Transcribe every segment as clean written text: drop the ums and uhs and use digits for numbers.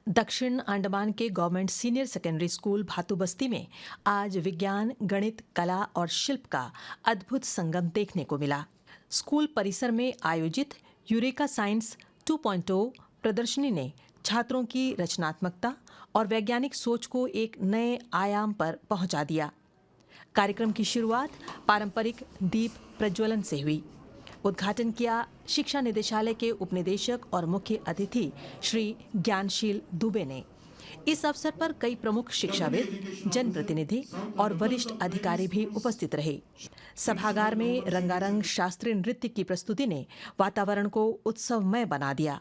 दक्षिण अंडमान के government senior secondary school भातु बस्ती में आज विज्ञान, गणित, कला और शिल्प का अद्भुत संगम देखने को मिला। स्कूल परिसर में आयोजित यूरेका साइंस 2.0 प्रदर्शनी ने छात्रों की रचनात्मकता और वैज्ञानिक सोच को एक नए आयाम पर पहुंचा दिया। कार्यक्रम की शुरुआत पारंपरिक दीप प्रज्वलन से हुई। उद्घाटन किया शिक्षा निदेशालय के उपनिदेशक और मुख्य अतिथि श्री ज्ञानशील दुबे ने। इस अवसर पर कई प्रमुख शिक्षाविद, जनप्रतिनिधि और वरिष्ठ अधिकारी भी उपस्थित रहे। सभागार में रंगारंग शास्त्रीय नृत्य की प्रस्तुति ने वातावरण को उत्सवमय बना दिया।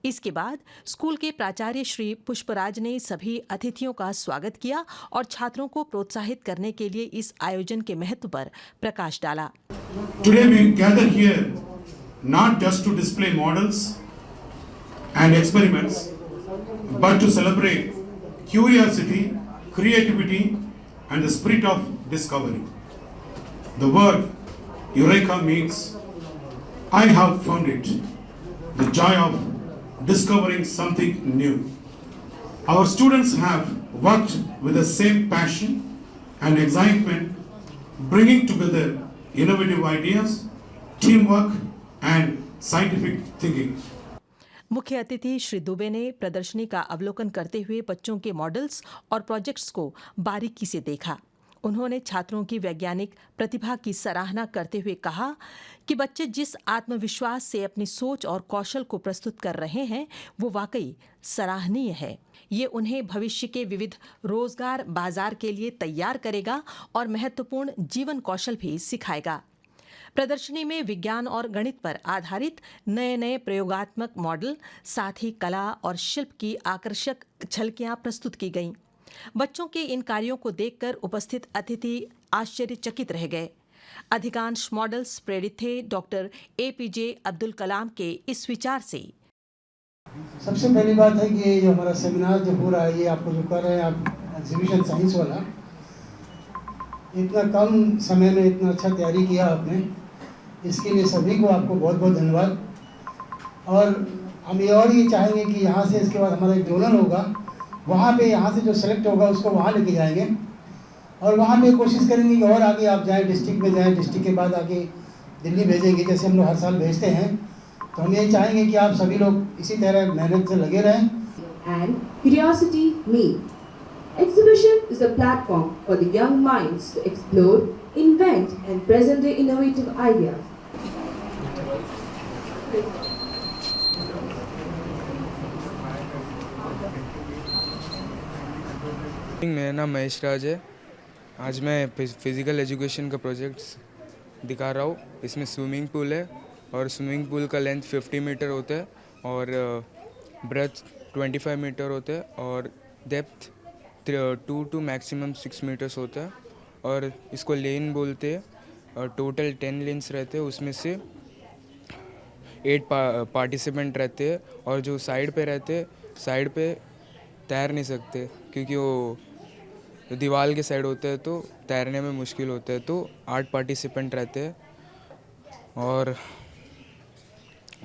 इसके बाद स्कूल के प्राचार्य श्री पुष्पराज ने सभी अतिथियों का स्वागत किया और छात्रों को प्रोत्साहित करने के लिए इस आयोजन के महत्व पर प्रकाश डाला। Today we gather here not just to display models and experiments, but to celebrate curiosity, creativity, and the spirit of discovery. The word Eureka means I have found it, the joy of discovering something new. Our students have worked with the same passion and excitement, bringing together innovative ideas, teamwork, and scientific thinking. मुख्य अतिथि श्री दुबे ने प्रदर्शनी का अवलोकन करते हुए बच्चों के मॉडल्स और प्रोजेक्ट्स को बारीकी से देखा। उन्होंने छात्रों की वैज्ञानिक प्रतिभा की सराहना करते हुए कहा कि बच्चे जिस आत्मविश्वास से अपनी सोच और कौशल को प्रस्तुत कर रहे हैं वो वाकई सराहनीय है। ये उन्हें भविष्य के विविध रोजगार बाजार के लिए तैयार करेगा और महत्वपूर्ण जीवन कौशल भी सिखाएगा। प्रदर्शनी में विज्ञान और गणित पर आधारित नए प्रयोगात्मक मॉडल, साथ ही कला और शिल्प की आकर्षक झलकियां प्रस्तुत की गईं। बच्चों के इन कार्यों को देखकर उपस्थित अतिथि आश्चर्यचकित रह गए। अधिकांश मॉडल्स प्रेरित थे डॉक्टर APJ अब्दुल कलाम के इस विचार से। सबसे पहली बात है कि ये जो हमारा सेमिनार जो हो रहा है, ये आपको जो कर रहे हैं आप एग्जीबिशन साइंस वाला, इतना कम समय में इतना अच्छा तैयारी किया आपने, इसके लिए सभी को आपको बहुत बहुत धन्यवाद। और हम ये चाहेंगे कि यहाँ से इसके बाद हमारा एक जोनल होगा, वहाँ पे यहाँ से जो सेलेक्ट होगा उसको वहाँ लेके जाएंगे और वहाँ पे कोशिश करेंगे कि और आगे आप जाएँ, डिस्ट्रिक्ट में जाएँ, डिस्ट्रिक्ट के बाद आगे दिल्ली भेजेंगे, जैसे हम लोग हर साल भेजते हैं। तो हम ये चाहेंगे कि आप सभी लोग इसी तरह मेहनत से लगे रहें। And curiosity me. Exhibition is a platform for the young minds to explore, invent and present their innovative ideas. मेरा नाम महेश राज है आज मैं फिज़िकल एजुकेशन का प्रोजेक्ट दिखा रहा हूँ। इसमें स्विमिंग पूल है और स्विमिंग पूल का लेंथ 50 मीटर होता है और ब्रेथ 25 मीटर होता है और डेप्थ 2 to मैक्सिमम 6 मीटर्स होता है और इसको लेन बोलते हैं और टोटल 10 लेन्स रहते हैं। उसमें से 8 पार्टिसिपेंट रहते हैं और जो साइड पे रहते साइड पे तैर नहीं सकते क्योंकि वो दीवार के साइड होते हैं तो तैरने में मुश्किल होता है। तो 8 पार्टिसिपेंट रहते हैं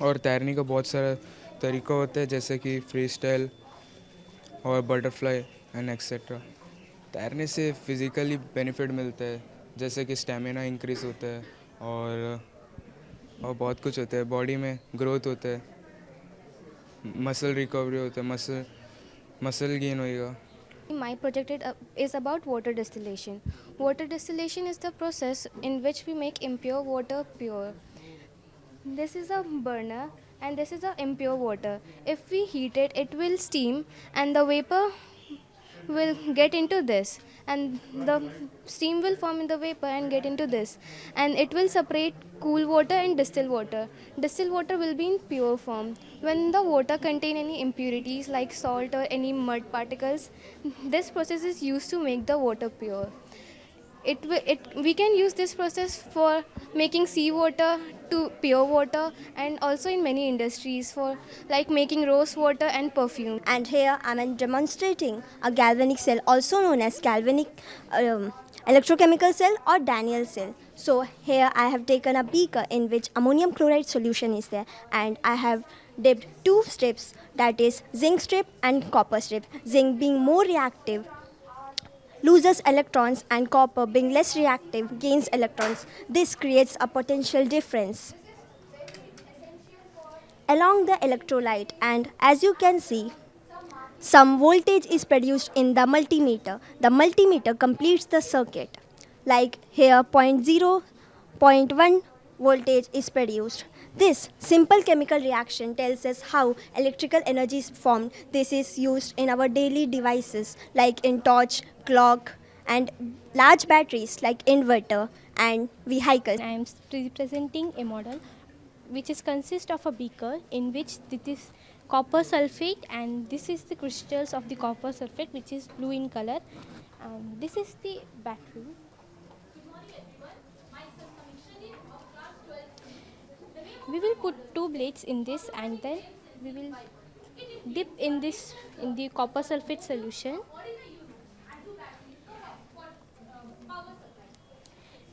और तैरने का बहुत सारा तरीका होता है जैसे कि फ्री स्टाइल और बटरफ्लाई एंड एक्सेट्रा। तैरने से फिज़िकली बेनिफिट मिलता है जैसे कि स्टेमिना इंक्रीज़ होता है और बहुत कुछ होता है। बॉडी में ग्रोथ होता है, मसल रिकवरी होता है, मसल गेन होएगा। My project is about water distillation. Water distillation is the process in which we make impure water pure. This is a burner and this is a impure water. If we heat it, it will steam and the vapor will get into this, and the steam will form in the vapor and get into this, and it will separate cool water and distilled water. Distilled water will be in pure form. When the water contain any impurities like salt or any mud particles, this process is used to make the water pure. We can use this process for making seawater to pure water, and also in many industries for like making rose water and perfume. And here I am demonstrating a galvanic cell, also known as galvanic electrochemical cell or Daniel cell. So here I have taken a beaker in which ammonium chloride solution is there, and I have dipped 2 strips, that is zinc strip and copper strip. Zinc being more reactive loses electrons, and copper being less reactive gains electrons. This creates a potential difference along the electrolyte, and as you can see, some voltage is produced in the multimeter. The multimeter completes the circuit. Like here 0.0, 0.1 voltage is produced. This simple chemical reaction tells us how electrical energy is formed. This is used in our daily devices like in torch, clock, and large batteries like inverter and vehicles. I am representing a model which is consist of a beaker in which this is copper sulfate, and this is the crystals of the copper sulfate which is blue in color, and this is the battery. We will put 2 blades in this, and then we will dip in the copper sulfate solution.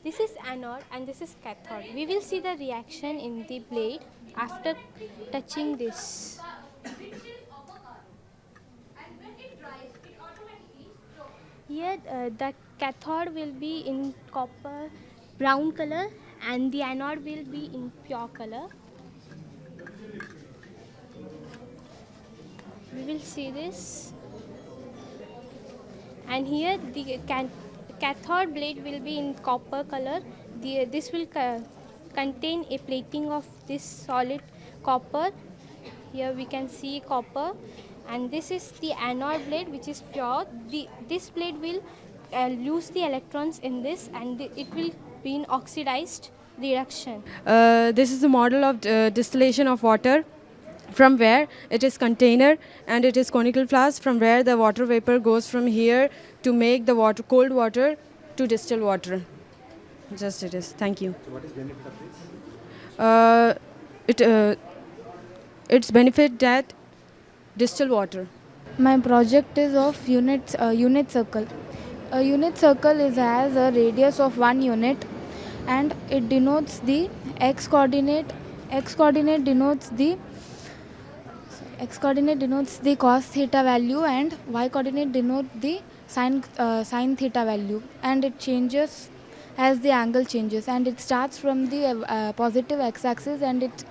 This is anode and this is cathode. We will see the reaction in the blade after touching this. Here the cathode will be in copper brown color and the anode will be in pure color. We will see this, and here the cathode blade will be in copper color. This will contain a plating of this solid copper. Here we can see copper, and this is the anode blade which is pure. This blade will lose the electrons in this, and it will be in oxidized reduction. This is the model of distillation of water, from where it is container and it is conical flask, from where the water vapor goes from here to make the water, cold water to distill water. Just it is. Thank you. So what is benefit of this? Its benefit that distill water. My project is of unit circle. A unit circle has a radius of 1 unit, and it denotes the x coordinate. X coordinate denotes the cos theta value, and y coordinate denote the sin theta value, and it changes as the angle changes, and it starts from the positive x-axis and it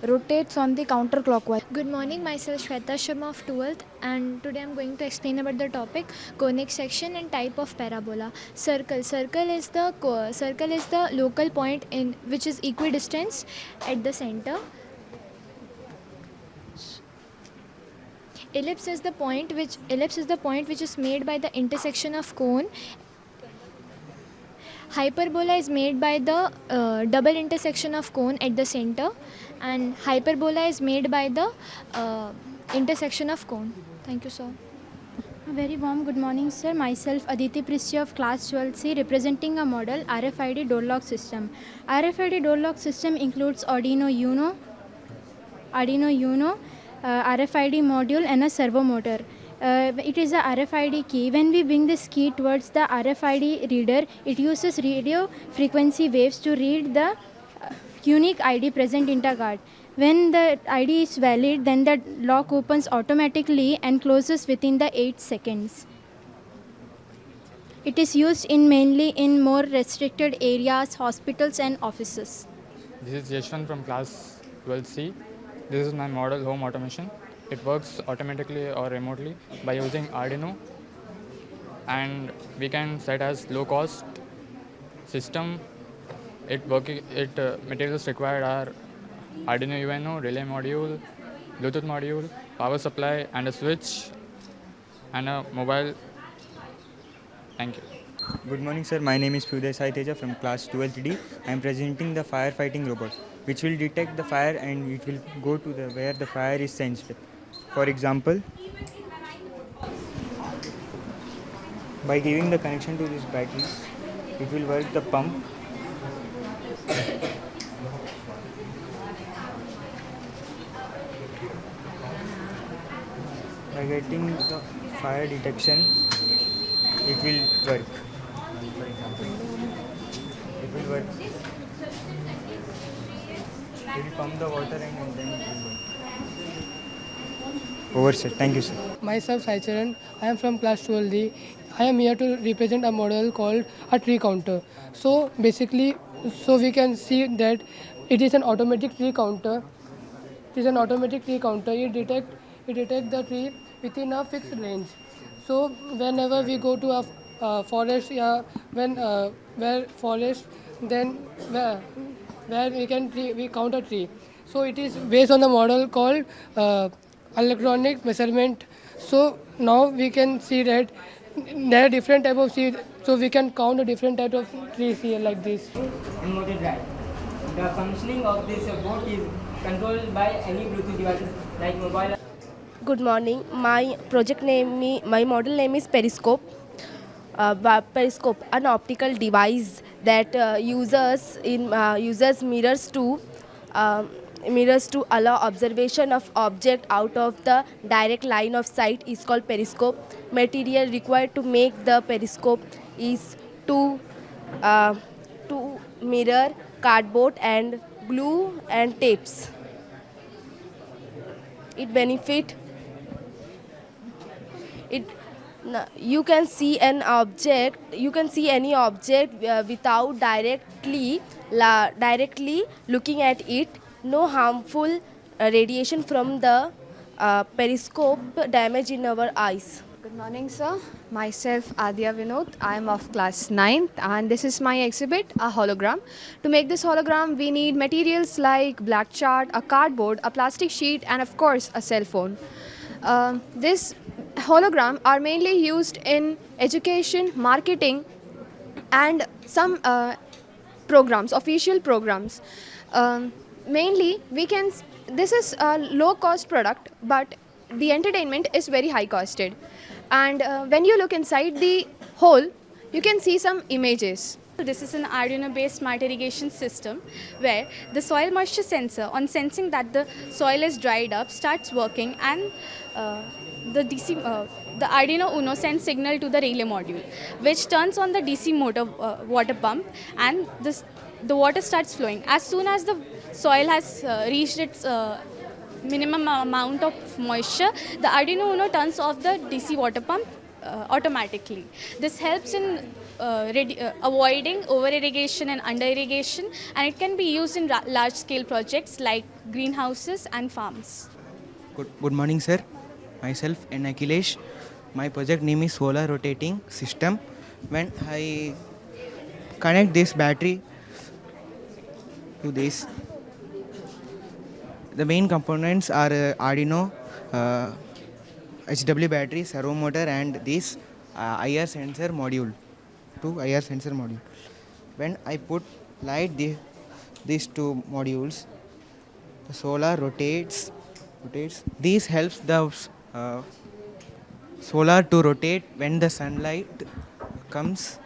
rotates on the counterclockwise. Good morning, myself Shweta Sharma of 12th, and today I am going to explain about the topic conic section and type of parabola. Circle is the local point in which is equidistant at the center. Ellipse is the point which is made by the intersection of cone Hyperbola is made by the double intersection of cone at the center, and hyperbola is made by the intersection of cone. Thank you, sir. A very warm good morning, sir. Myself Aditi Prishya of class 12C, representing a model RFID door lock system. RFID door lock system includes Arduino Uno, RFID module and a servo motor. It is a RFID key. When we bring this key towards the RFID reader, it uses radio frequency waves to read the unique ID present in the card. When the ID is valid, then the lock opens automatically and closes within the 8 seconds. It is used mainly in more restricted areas, hospitals and offices. This is Yashwant from class 12C. This is my model home automation. It works automatically or remotely by using Arduino, and we can set as low cost system. Materials required are Arduino UNO, relay module, Bluetooth module, power supply and a switch and a mobile. Thank you. Good morning, sir. My name is Fuday Sai Teja from class 12D. I am presenting the firefighting robot, which will detect the fire and it will go to where the fire is sensed. For example, by giving the connection to these batteries, it will work the pump. By getting the fire detection, it will work. For example, it will work. It will pump the water and then it will work. Over, sir. Thank you, sir. Myself, Sai Charan. I am from class 12D. I am here to represent a model called a tree counter. So basically, we can see that it is an automatic tree counter. It is an automatic tree counter. It detects the tree within a fixed range. So whenever we go to a forest, where forest, then where we count a tree. So it is based on the model called electronic measurement. So now we can see that there are different type of trees. So we can count a different type of trees here like this. In motor drive, the functioning of this boat is controlled by any Bluetooth devices like mobile. Good morning. My model name is Periscope. Periscope, an optical device that uses mirrors to allow observation of object out of the direct line of sight is called periscope. Material required to make the periscope is two mirror, cardboard and glue and tapes. You can see any object without directly looking at it. No harmful radiation from the periscope damage in our eyes. Good morning, sir. Myself Adya Vinod. I am of class 9th and this is my exhibit, a hologram. To make this hologram, we need materials like black chart, a cardboard, a plastic sheet and of course a cell phone. This hologram are mainly used in education, marketing and some programs, official programs. Mainly, this is a low cost product, but the entertainment is very high costed. And when you look inside the hole, you can see some images. This is an Arduino based smart irrigation system where the soil moisture sensor, on sensing that the soil is dried up, starts working, and the Arduino Uno sends signal to the relay module, which turns on the DC motor water pump, and the water starts flowing. As soon as the soil has reached its minimum amount of moisture, the Arduino Uno turns off the DC water pump automatically. This helps in avoiding over irrigation and under irrigation, and it can be used in large scale projects like greenhouses and farms. Good morning, sir. Myself N. Akhilesh. My project name is solar rotating system. When I connect this battery to this, the main components are Arduino, HW battery, servo motor and this IR sensor module. 2 IR sensor module. when I put light these two modules, the solar rotates. This helps the solar to rotate when the sunlight comes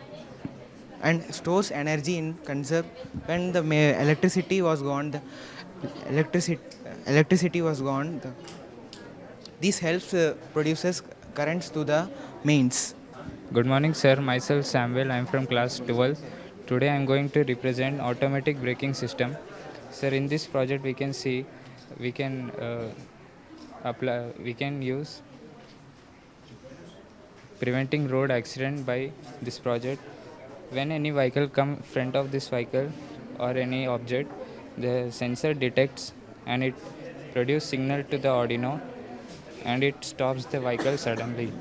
and stores energy in conserve when the electricity was gone. Electricity was gone. This helps produces currents to the mains. Good morning, sir. Myself Samuel. I am from class 12. Today I am going to represent automatic braking system. Sir, in this project we can see we can use preventing road accident by this project. When any vehicle come front of this vehicle or any object, the sensor detects and it produce signal to the Arduino and it stops the vehicle suddenly.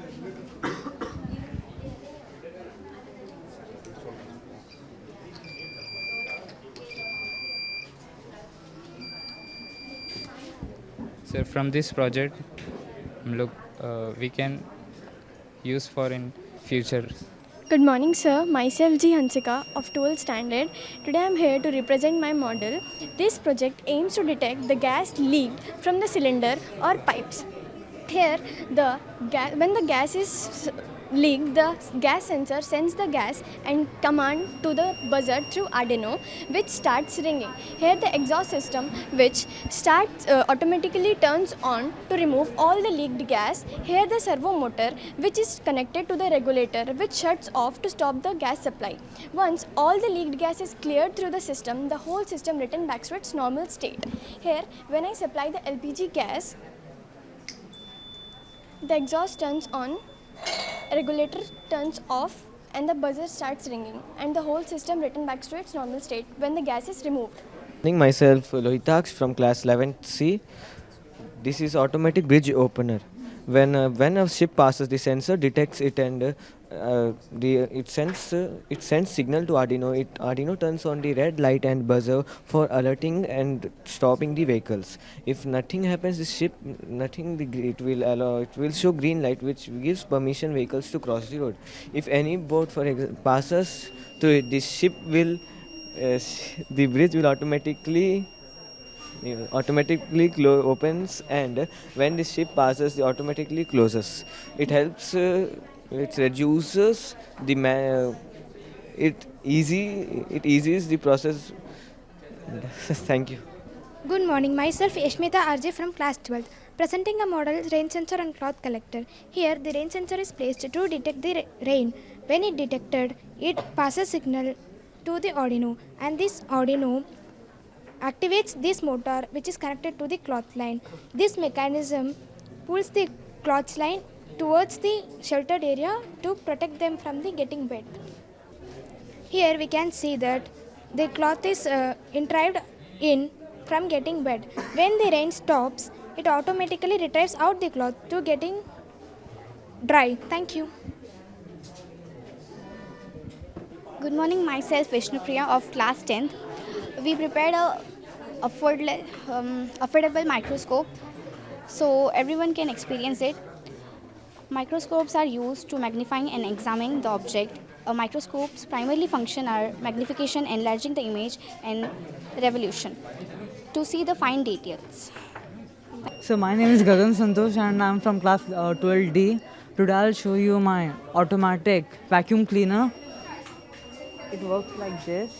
So from this project, we can use for in future. Good morning, sir. Myself G. Hansika of 12th standard. Today I am here to represent my model. This project aims to detect the gas leaked from the cylinder or pipes. Here, when the gas is leaked, the gas sensor sends the gas and command to the buzzer through Arduino, which starts ringing. Here, the exhaust system, which starts automatically turns on to remove all the leaked gas. Here, the servo motor, which is connected to the regulator, which shuts off to stop the gas supply. Once all the leaked gas is cleared through the system, the whole system returns back to its normal state. Here, when I supply the LPG gas, the exhaust turns on, regulator turns off, and the buzzer starts ringing, and the whole system returns back to its normal state when the gas is removed. Myself Lohitaksh from class 11C. This is automatic bridge opener. When a ship passes, the sensor detects it and it sends signal to Arduino. Arduino turns on the red light and buzzer for alerting and stopping the vehicles. If nothing happens, it will show green light, which gives permission vehicles to cross the road. If any boat, for example, passes to it, the ship will the bridge will automatically opens, and when the ship passes, it automatically closes. It helps. It reduces the it eases the process. Thank you. Good morning, myself Yashmita RJ from class 12, presenting a model rain sensor and cloth collector. Here the rain sensor is placed to detect the rain. When it detected, it passes signal to the Arduino, and this Arduino activates this motor which is connected to the cloth line. This mechanism pulls the cloth line towards the sheltered area to protect them from the getting wet. Here we can see that the cloth is retrieved in from getting wet. When the rain stops, it automatically retrieves out the cloth to getting dry. Thank you. Good morning, myself Vishnupriya of class 10th. We prepared a affordable microscope so everyone can experience it. Microscopes are used to magnify and examine the object. A microscope's primarily function are magnification, enlarging the image, and revolution to see the fine details. So my name is Gagan Santosh and I am from class 12D. Today I'll show you my automatic vacuum cleaner. It works like this.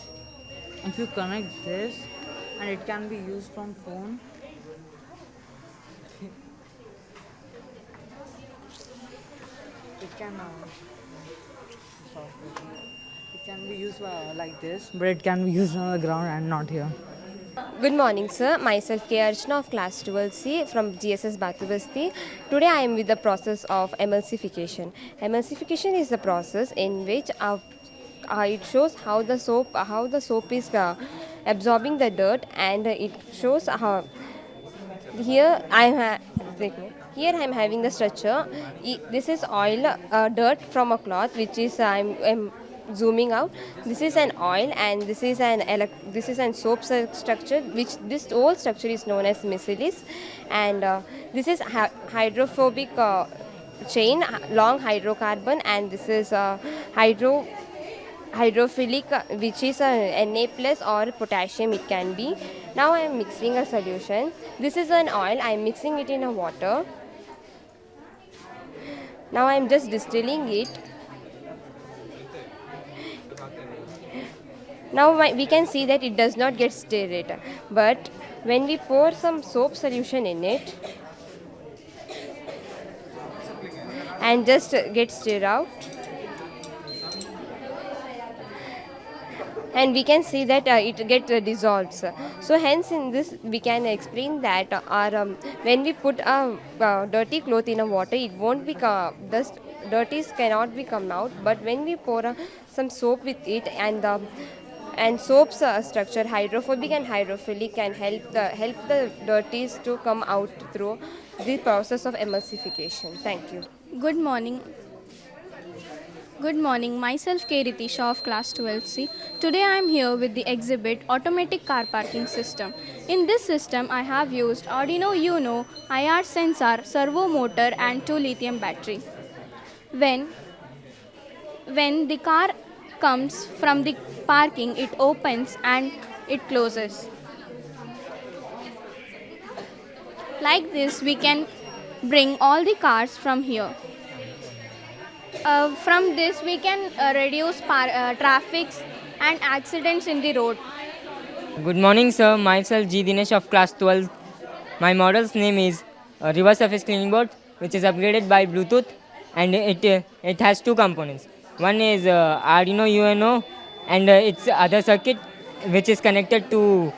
If you connect this, and it can be used from phone. It can be used like this, but it can be used on the ground and not here. Good morning, sir. Myself K. Archana of class 12C from GSS Batubasti. Today I am with the process of emulsification. Emulsification is the process in which it shows how the soap is absorbing the dirt, and it shows how here I am having the structure. This is oil dirt from a cloth, which is I'm zooming out. This is an oil, and this is an soap structure, which this whole structure is known as micellis, and this is hydrophobic chain, long hydrocarbon, and this is hydrophilic, which is a Na plus or potassium it can be. Now I am mixing a solution. This is an oil. I am mixing it in a water. Now I am just distilling it. Now we can see that it does not get stirred, but when we pour some soap solution in it and just get stirred out, and we can see that it gets dissolved. So hence in this we can explain that when we put a dirty cloth in a water, it won't be dust, dirties cannot be come out, but when we pour some soap with it and soap's structure hydrophobic and hydrophilic can help the dirties to come out through the process of emulsification. Thank you. Good morning. Good morning, myself K. Ritisha of class 12C. Today I am here with the exhibit Automatic Car Parking System. In this system I have used Arduino Uno, IR sensor, servo motor and 2 lithium battery. When the car comes from the parking, it opens and it closes. Like this we can bring all the cars from here. From this we can reduce traffic and accidents in the road. Good morning, sir. Myself G. Dinesh of class 12. My model's name is Reverse Surface Cleaning Board, which is upgraded by Bluetooth, and it has two components. One is Arduino UNO, and its other circuit, which is connected to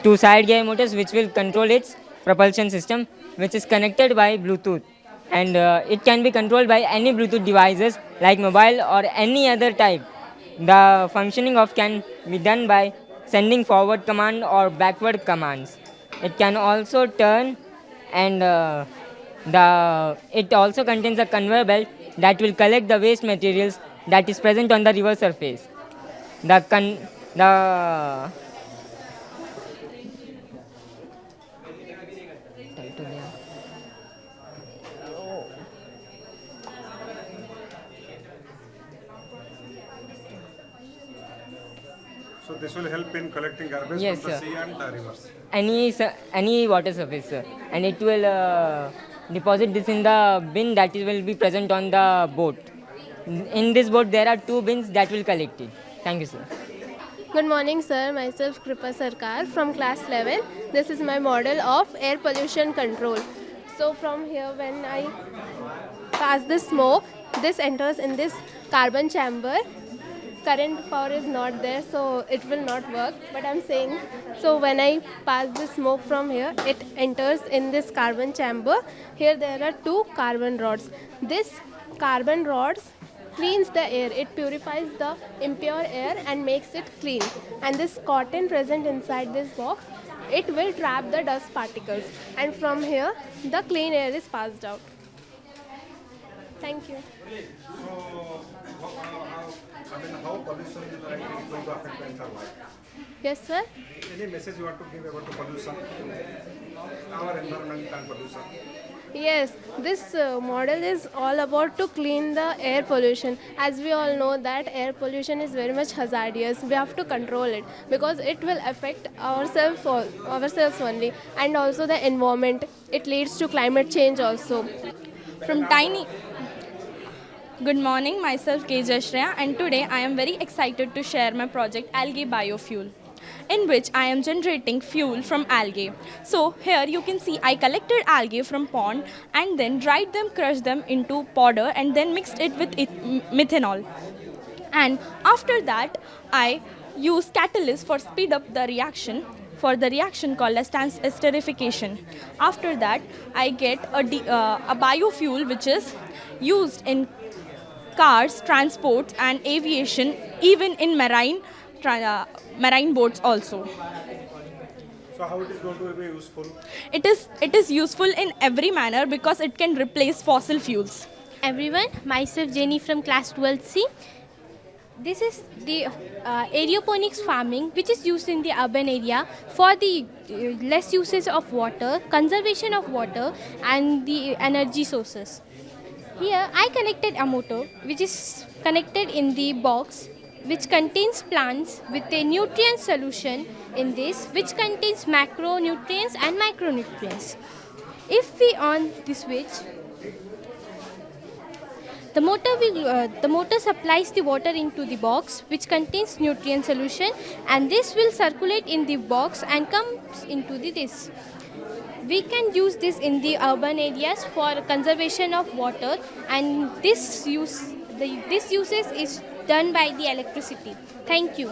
two side gear motors, which will control its propulsion system, which is connected by Bluetooth. And it can be controlled by any Bluetooth devices like mobile or any other type. The functioning of can be done by sending forward command or backward commands. It can also turn, and it also contains a conveyor belt that will collect the waste materials that is present on the reverse surface. So this will help in collecting garbage Yes, from the sir. sea and rivers. Any water surface, sir. And it will deposit this in the bin that will be present on the boat. In this boat there are two bins that will collect it. Thank you, sir. Good morning, sir. Myself Kripa Sarkar from class 11. This is my model of air pollution control. So from here, when I pass the smoke, this enters in this carbon chamber. Current power is not there, so it will not work, but I'm saying, so when I pass the smoke from here, it enters in this carbon chamber. Here there are two carbon rods. This carbon rods cleans the air. It purifies the impure air and makes it clean. And this cotton present inside this box, it will trap the dust particles. And from here, the clean air is passed out. Thank you. So, how pollution is going to affect the entire life? Yes, sir. Any message you want to give about the pollution, our environment and pollution? Yes, this model is all about to clean the air pollution. As we all know that air pollution is very much hazardous. We have to control it because it will affect ourselves only, and also the environment. It leads to climate change also. From tiny. Good morning, myself K. Jashreya, and today I am very excited to share my project Algae Biofuel, in which I am generating fuel from algae. So here you can see I collected algae from pond and then dried them, crushed them into powder and then mixed it with methanol. And after that I use catalyst for speed up the reaction, for the reaction called as esterification. After that I get a biofuel which is used in cars, transports and aviation, even in marine boats also. So how it is going to be useful? It is useful in every manner because it can replace fossil fuels. Everyone, myself Jenny from class 12C. This is the aeroponics farming which is used in the urban area for the less usage of water, conservation of water and the energy sources. Here I connected a motor which is connected in the box which contains plants with a nutrient solution in this, which contains macronutrients and micronutrients. If we on the switch, the motor supplies the water into the box which contains nutrient solution, and this will circulate in the box and comes into this. We can use this in the urban areas for conservation of water, and this usage is done by the electricity. Thank you.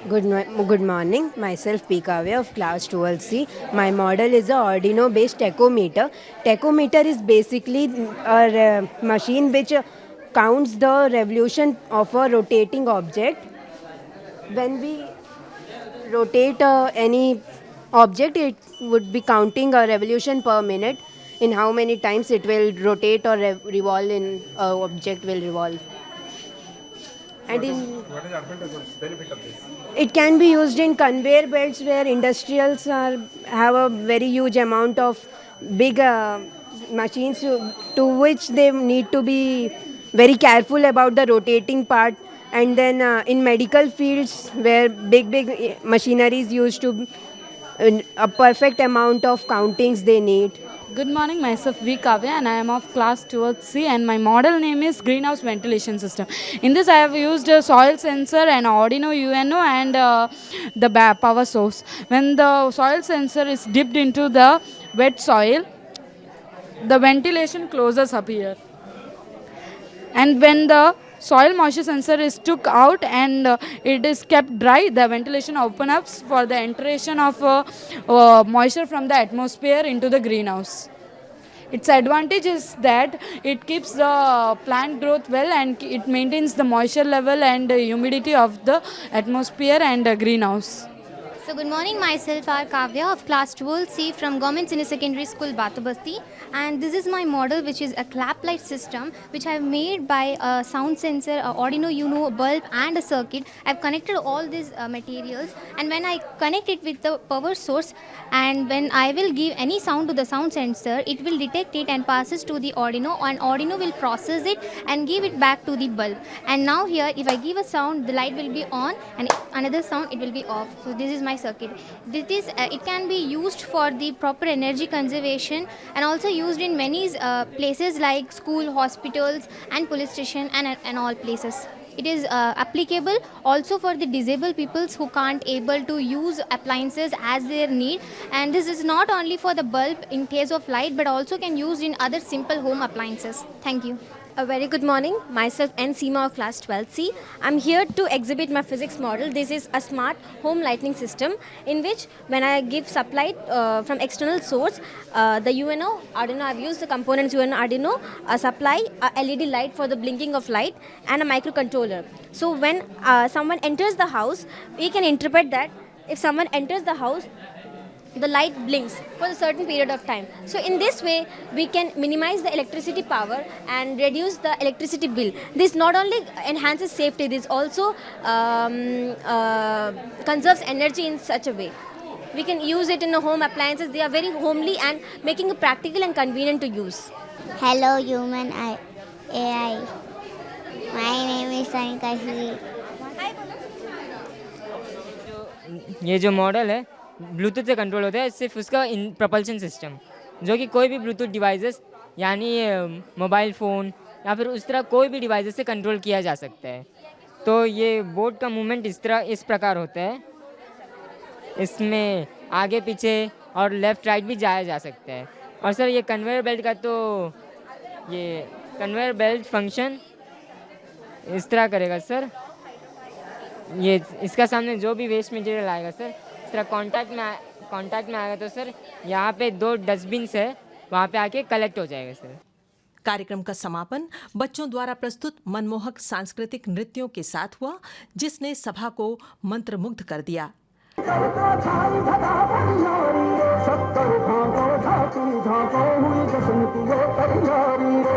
Good morning. Myself P. Kavya of class 12C. My model is a Arduino based tachometer. Tachometer is basically a machine which counts the revolution of a rotating object. When we rotate any object, it would be counting a revolution per minute in how many times it will rotate or revolve in object will revolve. And What is the advantage or benefit of this? it can be used in conveyor belts where industrials have a very huge amount of big machines to which they need to be very careful about the rotating part. And then in medical fields where big machinery is used to a perfect amount of countings they need. Good morning, myself V. Kavya and I am of class 12C and my model name is Greenhouse Ventilation System. In this I have used a soil sensor, an Arduino UNO and the power source. When the soil sensor is dipped into the wet soil, the ventilation closes up here. And when the soil moisture sensor is took out and it is kept dry, the ventilation opens up for the entration of moisture from the atmosphere into the greenhouse. Its advantage is that it keeps the plant growth well and it maintains the moisture level and humidity of the atmosphere and greenhouse. So good morning, myself R. Kavya of class 12C from Government Senior Secondary School, Bathabasti, and this is my model which is a clap light system which I have made by a sound sensor, a Arduino UNO, bulb and a circuit. I have connected all these materials, and when I connect it with the power source and when I will give any sound to the sound sensor, it will detect it and passes to the Arduino, and Arduino will process it and give it back to the bulb. And now here if I give a sound, the light will be on, and another sound it will be off. So this is my circuit. It can be used for the proper energy conservation and also used in many places like school, hospitals and police station and all places. It is applicable also for the disabled peoples who can't able to use appliances as their need, and this is not only for the bulb in case of light but also can use in other simple home appliances. Thank you. A very good morning. Myself N. Seema of class 12C. I'm here to exhibit my physics model. This is a smart home lighting system in which when I give supply from external source, the UNO, Arduino, I've used the components UNO, Arduino, supply a LED light for the blinking of light and a microcontroller. So when someone enters the house, we can interpret that if someone enters the house, the light blinks for a certain period of time. So in this way, we can minimize the electricity power and reduce the electricity bill. This not only enhances safety, this also conserves energy in such a way. We can use it in the home appliances. They are very homely and making it practical and convenient to use. Hello, human AI. My name is Sanika Shri. ये जो model है Bluetooth से control होता है, सिर्फ उसका propulsion system जो कि कोई भी ब्लूटूथ डिवाइसेस यानी मोबाइल फ़ोन या फिर उस तरह कोई भी डिवाइसेस से कंट्रोल किया जा सकता है। तो ये बोर्ड का मूवमेंट इस प्रकार होता है, इसमें आगे पीछे और लेफ़्ट राइट भी जाया जा सकता है। और सर ये कन्वेयर बेल्ट का, तो ये कन्वेयर बेल्ट फंक्शन इस तरह करेगा सर, ये इसका सामने जो भी वेस्ट मटेरियल आएगा सर इस तरह कांटेक्ट में आएगा तो सर यहाँ पे 2 डस्टबिन्स है, वहाँ पे आके कलेक्ट हो जाएगा सर। कार्यक्रम का समापन बच्चों द्वारा प्रस्तुत मनमोहक सांस्कृतिक नृत्यों के साथ हुआ, जिसने सभा को मंत्रमुग्ध कर दिया। हुई जश्न की वो तैयारी रे।